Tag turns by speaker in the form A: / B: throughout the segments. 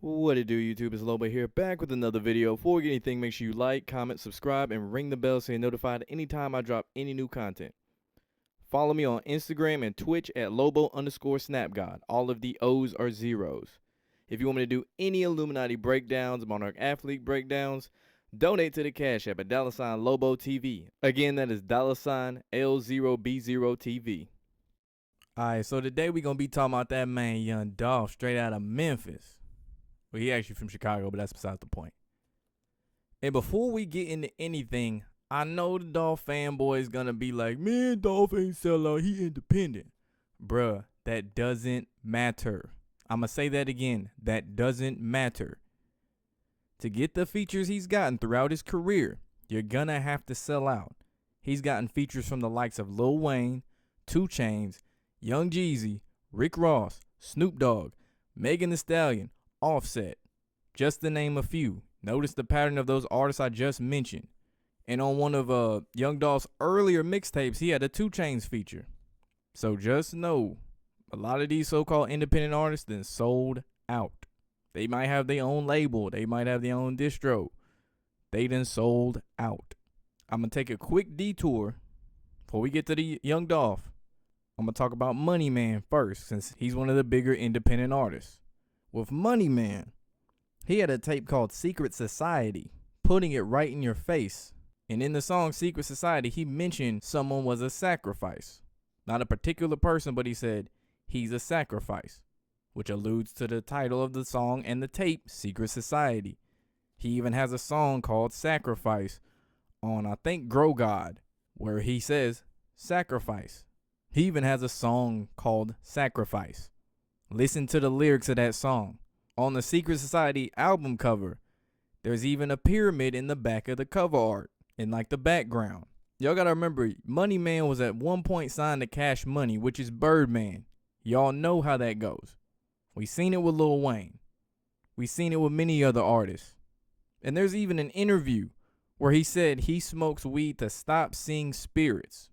A: What it do, YouTube? It's Lobo here, back with another video. Before we get anything, make sure you like, comment, subscribe, and ring the bell so you're notified anytime I drop any new content. Follow me on Instagram and Twitch at Lobo_SnapGod. All of the O's are zeros. If you want me to do any Illuminati breakdowns, Monarch Athlete breakdowns, donate to the Cash App at $LoboTV. Again, that is $L0B0TV. Alright, so today we're going to be talking about that man, Young Dolph, straight out of Memphis. Well, he actually from Chicago, but that's besides the point. And before we get into anything, I know the Dolph fanboy is going to be like, man, Dolph ain't sell out, he independent. Bruh, that doesn't matter. I'm going to say that again. That doesn't matter. To get the features he's gotten throughout his career, you're going to have to sell out. He's gotten features from the likes of Lil Wayne, 2 Chainz, Young Jeezy, Rick Ross, Snoop Dogg, Megan Thee Stallion, Offset, just to name a few. Notice the pattern of those artists I just mentioned. And on one of Young Dolph's earlier mixtapes, he had a 2 Chainz feature. So just know, a lot of these so-called independent artists then sold out. They might have their own label. They might have their own distro. They then sold out. I'm going to take a quick detour before we get to the Young Dolph. I'm going to talk about Money Man first, since he's one of the bigger independent artists. With Money Man, he had a tape called Secret Society, putting it right in your face. And in the song Secret Society, he mentioned someone was a sacrifice. Not a particular person, but he said, he's a sacrifice, which alludes to the title of the song and the tape, Secret Society. He even has a song called Sacrifice on, I think, Grow God, where he says, sacrifice. He even has a song called Sacrifice. Listen to the lyrics of that song. On the Secret Society album cover, there's even a pyramid in the back of the cover art, in like the background. Y'all gotta remember, Money Man was at one point signed to Cash Money, which is Birdman. Y'all know how that goes. We seen it with Lil Wayne. We seen it with many other artists. And there's even an interview where he said he smokes weed to stop seeing spirits.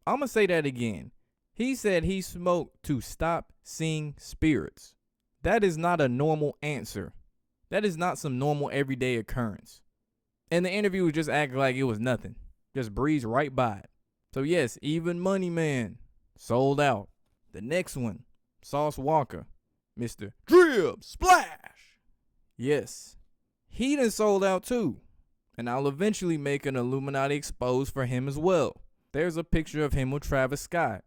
A: I'm gonna say that again. He said he smoked to stop seeing spirits. That is not a normal answer. That is not some normal everyday occurrence. And the interview was just acting like it was nothing. Just breezed right by it. So yes, even Money Man sold out. The next one, Sauce Walka, Mr. Drip Splash. Yes, he done sold out too. And I'll eventually make an Illuminati expose for him as well. There's a picture of him with Travis Scott.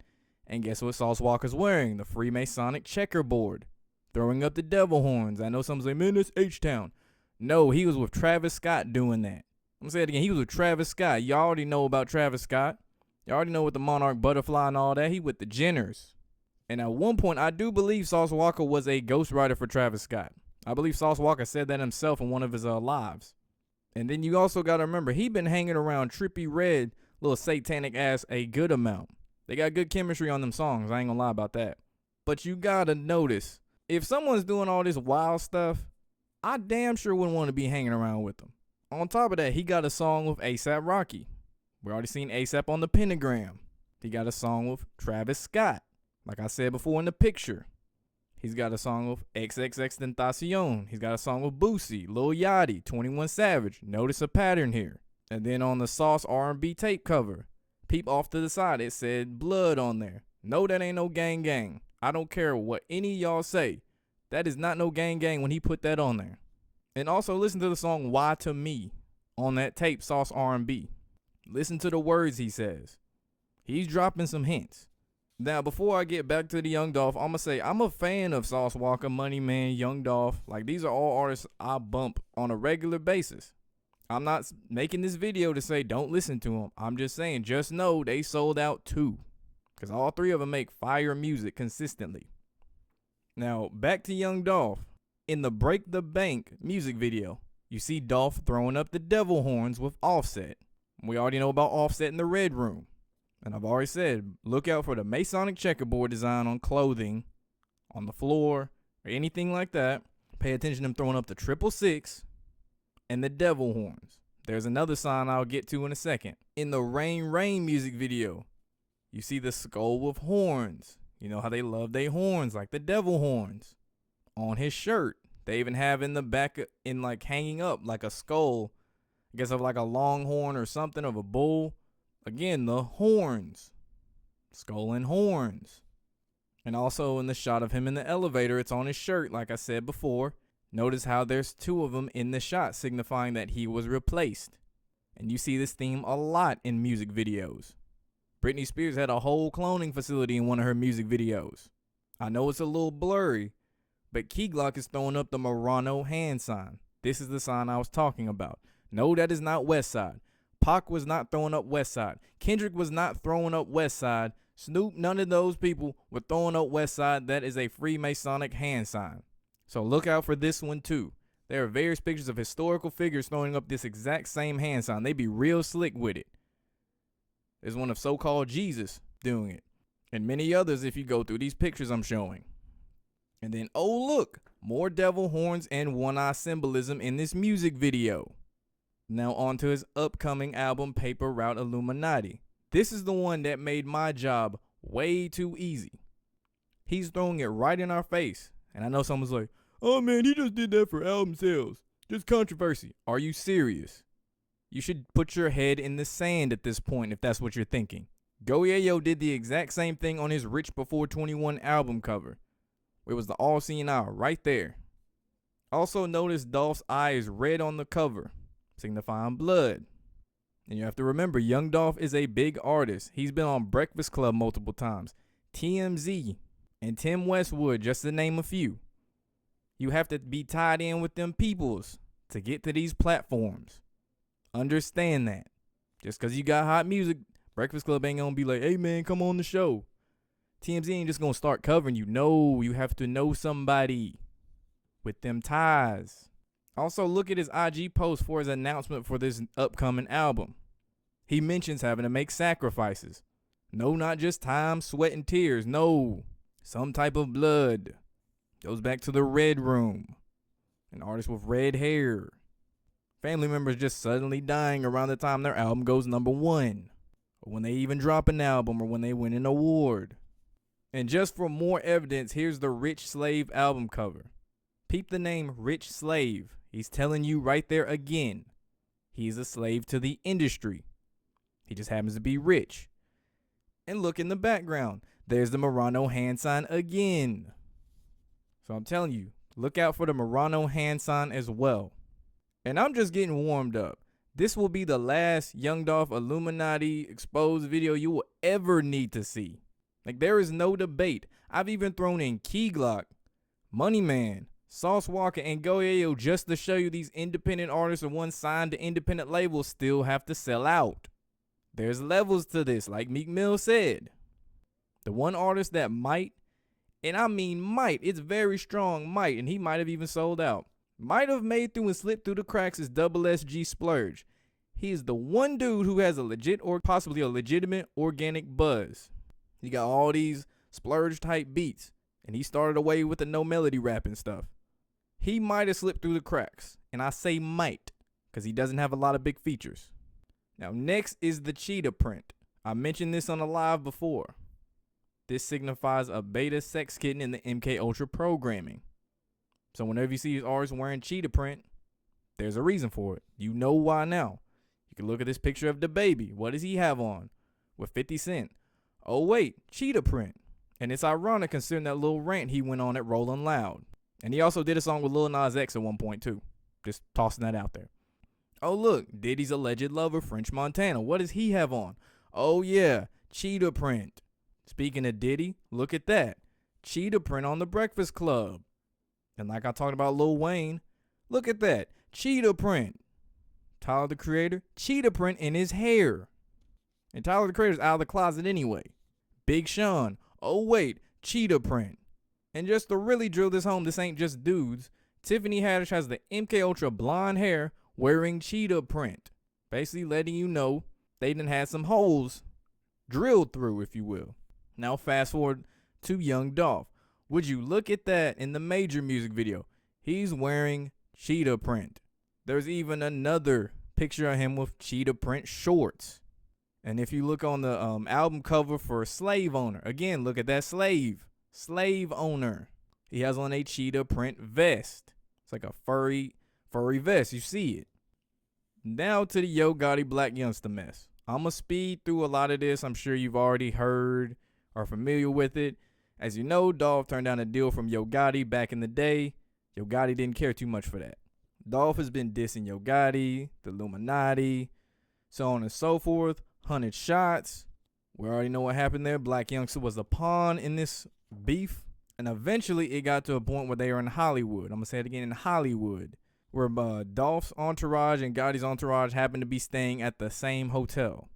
A: And guess what Sauce Walka's wearing? The Freemasonic checkerboard. Throwing up the devil horns. I know someone's like, man, that's H-Town. No, he was with Travis Scott doing that. I'm going to say it again. He was with Travis Scott. Y'all already know about Travis Scott. Y'all already know with the Monarch Butterfly and all that. He with the Jenners. And at one point, I do believe Sauce Walka was a ghostwriter for Travis Scott. I believe Sauce Walka said that himself in one of his lives. And then you also got to remember, he been hanging around Trippie Redd, little satanic ass, a good amount. They got good chemistry on them songs. I ain't gonna lie about that. But you gotta notice, if someone's doing all this wild stuff, I damn sure wouldn't want to be hanging around with them. On top of that, he got a song with A$AP Rocky. We already seen A$AP on the Pentagram. He got a song with Travis Scott. Like I said before in the picture. He's got a song with XXXTentacion. He's got a song with Boosie, Lil Yachty, 21 Savage. Notice a pattern here. And then on the Sauce R&B tape cover, peep off to the side, it said blood on there. No, that ain't no gang gang. I don't care what any of y'all say. That is not no gang gang when he put that on there. And also listen to the song Why to Me on that tape, Sauce R&B. Listen to the words he says. He's dropping some hints. Now, before I get back to the Young Dolph, I'm going to say I'm a fan of Sauce Walka, Money Man, Young Dolph. Like, these are all artists I bump on a regular basis. I'm not making this video to say don't listen to them. I'm just saying, just know they sold out too. Because all three of them make fire music consistently. Now, back to Young Dolph. In the Break the Bank music video, you see Dolph throwing up the devil horns with Offset. We already know about Offset in the Red Room. And I've already said, look out for the Masonic checkerboard design on clothing, on the floor, or anything like that. Pay attention to them throwing up the 666. And the devil horns. There's another sign I'll get to in a second. In the Rain Rain music video, you see the skull with horns. You know how they love their horns, like the devil horns, on his shirt. They even have in the back, in like hanging up, like a skull, I guess of like a longhorn or something of a bull. Again, the horns, skull and horns. And also in the shot of him in the elevator, it's on his shirt, like I said before. Notice how there's two of them in the shot, signifying that he was replaced. And you see this theme a lot in music videos. Britney Spears had a whole cloning facility in one of her music videos. I know it's a little blurry, but Key Glock is throwing up the Marrano hand sign. This is the sign I was talking about. No, that is not Westside. Pac was not throwing up Westside. Kendrick was not throwing up Westside. Snoop, none of those people were throwing up Westside. That is a Freemasonic hand sign. So look out for this one too. There are various pictures of historical figures throwing up this exact same hand sign. They be real slick with it. There's one of so-called Jesus doing it. And many others if you go through these pictures I'm showing. And then, oh look, more devil horns and one-eye symbolism in this music video. Now on to his upcoming album, Paper Route Illuminati. This is the one that made my job way too easy. He's throwing it right in our face. And I know someone's like, oh man, he just did that for album sales. Just controversy. Are you serious? You should put your head in the sand at this point if that's what you're thinking. Go Yayo did the exact same thing on his Rich Before 21 album cover. It was the all-seeing eye right there. Also notice Dolph's eye is red on the cover, signifying blood. And you have to remember, Young Dolph is a big artist. He's been on Breakfast Club multiple times, TMZ, and Tim Westwood, just to name a few. You have to be tied in with them peoples to get to these platforms. Understand that. Just because you got hot music, Breakfast Club ain't going to be like, hey man, come on the show. TMZ ain't just going to start covering you. No, you have to know somebody with them ties. Also, look at his IG post for his announcement for this upcoming album. He mentions having to make sacrifices. No, not just time, sweat, and tears. No, some type of blood. Goes back to the Red Room. An artist with red hair. Family members just suddenly dying around the time their album goes #1. Or when they even drop an album or when they win an award. And just for more evidence, here's the Rich Slave album cover. Peep the name Rich Slave. He's telling you right there again. He's a slave to the industry. He just happens to be rich. And look in the background. There's the Marrano hand sign again. So I'm telling you, look out for the Marrano hand sign as well. And I'm just getting warmed up. This will be the last Young Dolph Illuminati exposed video you will ever need to see. Like, there is no debate. I've even thrown in Key Glock, Money Man, Sauce Walker, and Go Yayo just to show you these independent artists and ones signed to independent labels still have to sell out. There's levels to this, like Meek Mill said. The one artist that might, and I mean might, it's very strong might, and he might have even sold out, might have made through and slipped through the cracks is Double SG Splurge. He is the one dude who has a legit or possibly a legitimate organic buzz. He got all these splurge type beats, and he started away with the no melody rap and stuff. He might have slipped through the cracks, and I say might, because he doesn't have a lot of big features. Now next is the cheetah print. I mentioned this on a live before. This signifies a beta sex kitten in the MK Ultra programming. So whenever you see these artists wearing cheetah print, there's a reason for it. You know why now. You can look at this picture of DaBaby. What does he have on? With 50 Cent. Oh wait, cheetah print. And it's ironic considering that little rant he went on at Rollin' Loud. And he also did a song with Lil Nas X at one point too. Just tossing that out there. Oh look, Diddy's alleged lover, French Montana. What does he have on? Oh yeah, cheetah print. Speaking of Diddy, look at that. Cheetah print on the Breakfast Club. And like I talked about Lil Wayne, look at that. Cheetah print. Tyler the Creator, cheetah print in his hair. And Tyler the Creator's out of the closet anyway. Big Sean, oh wait, cheetah print. And just to really drill this home, this ain't just dudes. Tiffany Haddish has the MK Ultra blonde hair wearing cheetah print. Basically letting you know they done had some holes drilled through, if you will. Now fast forward to Young Dolph. Would you look at that in the Major music video? He's wearing cheetah print. There's even another picture of him with cheetah print shorts. And if you look on the album cover for Slave Owner, again, look at that slave owner. He has on a cheetah print vest. It's like a furry vest. You see it. Now to the Yo Gotti Black Youngster mess. I'ma speed through a lot of this. I'm sure you've already heard or familiar with it. As you know, Dolph turned down a deal from Yo Gotti back in the day. Yo Gotti didn't care too much for that. Dolph has been dissing Yo Gotti, the Illuminati, so on and so forth. 100 shots. We already know what happened there. Black Youngster was a pawn in this beef. And eventually it got to a point where they were in Hollywood. I'm going to say it again, in Hollywood. Where Dolph's entourage and Gotti's entourage happened to be staying at the same hotel.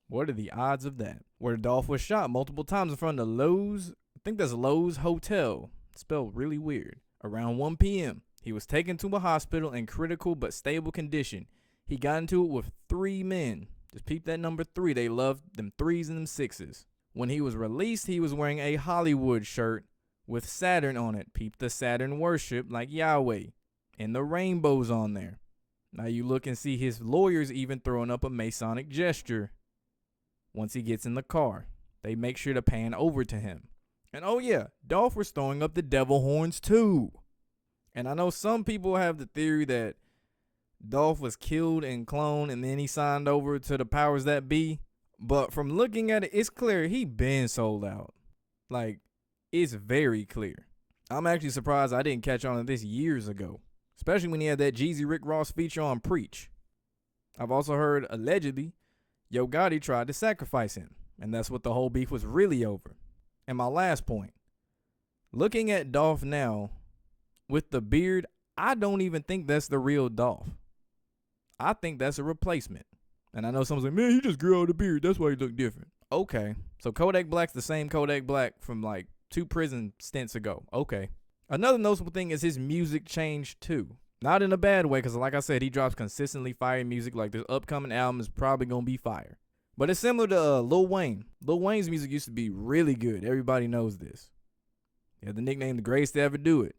A: What are the odds of that? Where Dolph was shot multiple times in front of Lowe's. I think that's Lowe's Hotel. It's spelled really weird. Around 1 p.m. He was taken to a hospital in critical but stable condition. He got into it with 3 men. Just peep that number 3. They loved them 3s and them 6s. When he was released, he was wearing a Hollywood shirt with Saturn on it. Peep the Saturn worship like Yahweh. And the rainbows on there. Now you look and see his lawyers even throwing up a Masonic gesture. Once he gets in the car, they make sure to pan over to him. And oh yeah, Dolph was throwing up the devil horns too. And I know some people have the theory that Dolph was killed and cloned and then he signed over to the powers that be. But from looking at it, it's clear he been sold out. Like, it's very clear. I'm actually surprised I didn't catch on to this years ago. Especially when he had that Jeezy Rick Ross feature on Preach. I've also heard, allegedly, Yo Gotti tried to sacrifice him. And that's what the whole beef was really over. And my last point. Looking at Dolph now, with the beard, I don't even think that's the real Dolph. I think that's a replacement. And I know someone's like, man, he just grew out the beard. That's why he looked different. Okay. So Kodak Black's the same Kodak Black from like 2 prison stints ago. Okay. Another noticeable thing is his music changed too. Not in a bad way, because like I said, he drops consistently fire music. Like this upcoming album is probably going to be fire. But it's similar to Lil Wayne. Lil Wayne's music used to be really good. Everybody knows this. He had the nickname the greatest to ever do it.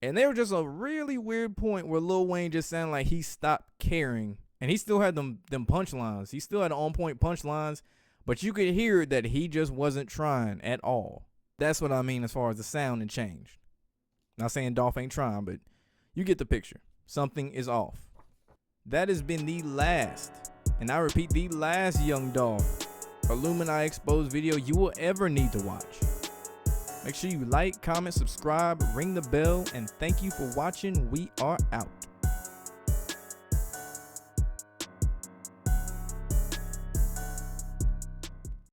A: And there was just a really weird point where Lil Wayne just sounded like he stopped caring. And he still had them punchlines. He still had on-point punchlines. But you could hear that he just wasn't trying at all. That's what I mean as far as the sound and changed. Not saying Dolph ain't trying, but you get the picture. Something is off. That has been the last, and I repeat, the last Young Dolph Illuminati Exposed video you will ever need to watch. Make sure you like, comment, subscribe, ring the bell, and thank you for watching. We are out.